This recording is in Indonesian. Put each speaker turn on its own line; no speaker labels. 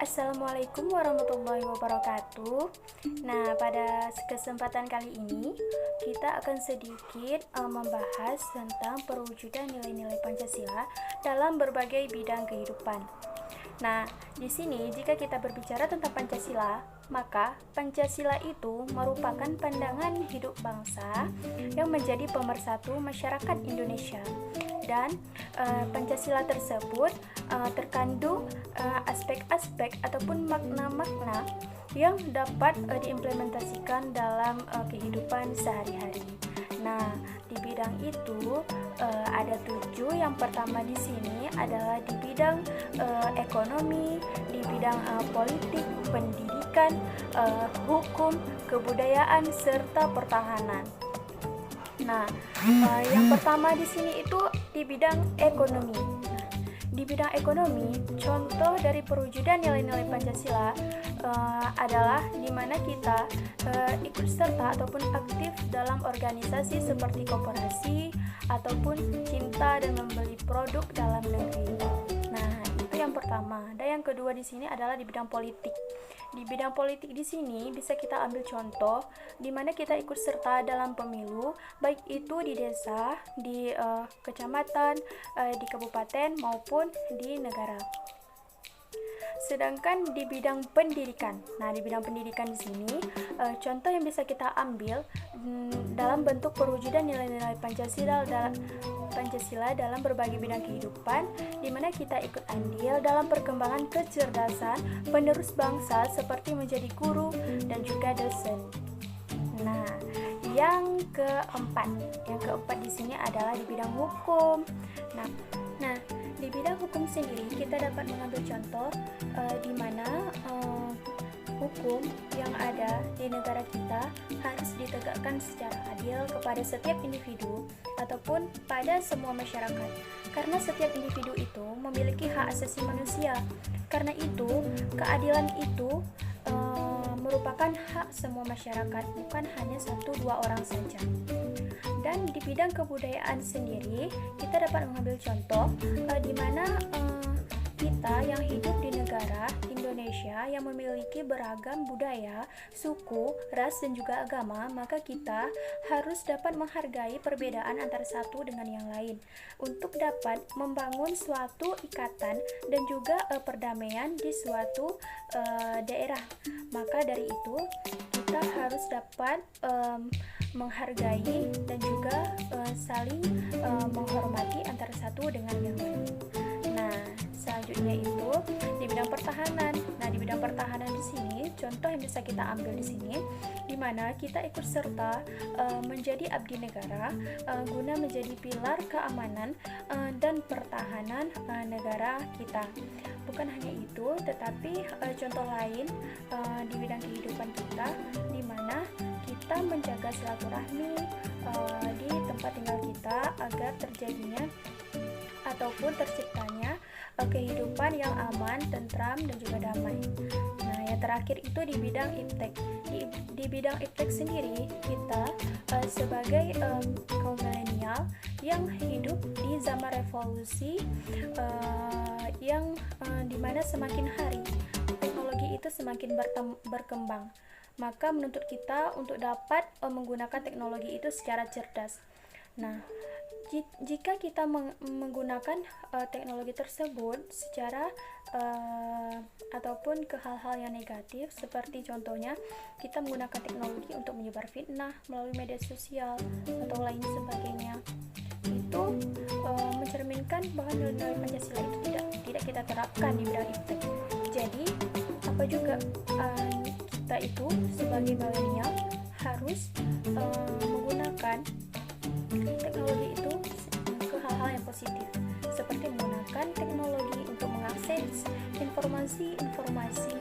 Assalamualaikum warahmatullahi wabarakatuh. Nah, pada kesempatan kali ini kita akan sedikit membahas tentang perwujudan nilai-nilai Pancasila dalam berbagai bidang kehidupan. Nah, di sini jika kita berbicara tentang Pancasila, maka Pancasila itu merupakan pandangan hidup bangsa yang menjadi pemersatu masyarakat Indonesia. Dan Pancasila tersebut terkandung aspek-aspek ataupun makna-makna yang dapat diimplementasikan dalam kehidupan sehari-hari. Nah, di bidang itu ada 7. Yang pertama di sini adalah di bidang ekonomi, di bidang politik, pendidikan, hukum, kebudayaan, serta pertahanan. Nah, yang pertama di sini itu di bidang ekonomi. Di bidang ekonomi, contoh dari perwujudan nilai-nilai Pancasila adalah di mana kita ikut serta ataupun aktif dalam organisasi seperti koperasi ataupun cinta dan membeli produk dalam negeri. Nah, itu yang pertama. Dan yang kedua di sini adalah di bidang politik. Di bidang politik di sini bisa kita ambil contoh di mana kita ikut serta dalam pemilu, baik itu di desa, di kecamatan, di kabupaten maupun di negara. Sedangkan di bidang pendidikan, nah di bidang pendidikan di sini contoh yang bisa kita ambil dalam bentuk perwujudan nilai-nilai Pancasila dalam berbagai bidang kehidupan, di mana kita ikut andil dalam perkembangan kecerdasan penerus bangsa seperti menjadi guru dan juga dosen. Nah, yang keempat di sini adalah di bidang hukum. Nah, di bidang hukum sendiri kita dapat mengambil contoh di mana hukum yang ada di negara kita harus ditegakkan secara adil kepada setiap individu ataupun pada semua masyarakat. Karena setiap individu itu memiliki hak asasi manusia. Karena itu, keadilan itu merupakan hak semua masyarakat, bukan hanya 1-2 orang saja. Dan di bidang kebudayaan sendiri, kita dapat mengambil contoh di mana kita yang hidup di negara Indonesia yang memiliki beragam budaya, suku, ras, dan juga agama, maka kita harus dapat menghargai perbedaan antara satu dengan yang lain untuk dapat membangun suatu ikatan dan juga perdamaian di suatu daerah. Maka dari itu, kita harus dapat menghargai dan juga saling menghormati antara satu dengan yang lain. Nah, selanjutnya itu di bidang pertahanan. Nah, di bidang pertahanan di sini contoh yang bisa kita ambil di sini di mana kita ikut serta menjadi abdi negara guna menjadi pilar keamanan dan pertahanan negara kita. Bukan hanya itu, tetapi contoh lain di bidang kehidupan kita di mana kita menjaga silaturahmi di tempat tinggal kita agar terjadinya ataupun terciptanya kehidupan yang aman, tentram, dan juga damai. Nah, yang terakhir itu di bidang iptek. Di bidang iptek sendiri, kita sebagai kaum milenial yang hidup di zaman revolusi yang dimana semakin hari teknologi itu semakin berkembang. Maka menuntut kita untuk dapat menggunakan teknologi itu secara cerdas. Nah, jika kita menggunakan teknologi tersebut secara ataupun ke hal-hal yang negatif, seperti contohnya kita menggunakan teknologi untuk menyebar fitnah melalui media sosial atau lain sebagainya, itu mencerminkan bahwa nilai-nilai Pancasila itu tidak kita terapkan di bidang iptek. Jadi apa juga kita itu sebagai milenial harus menggunakan teknologi itu ke hal-hal yang positif, seperti menggunakan teknologi untuk mengakses informasi-informasi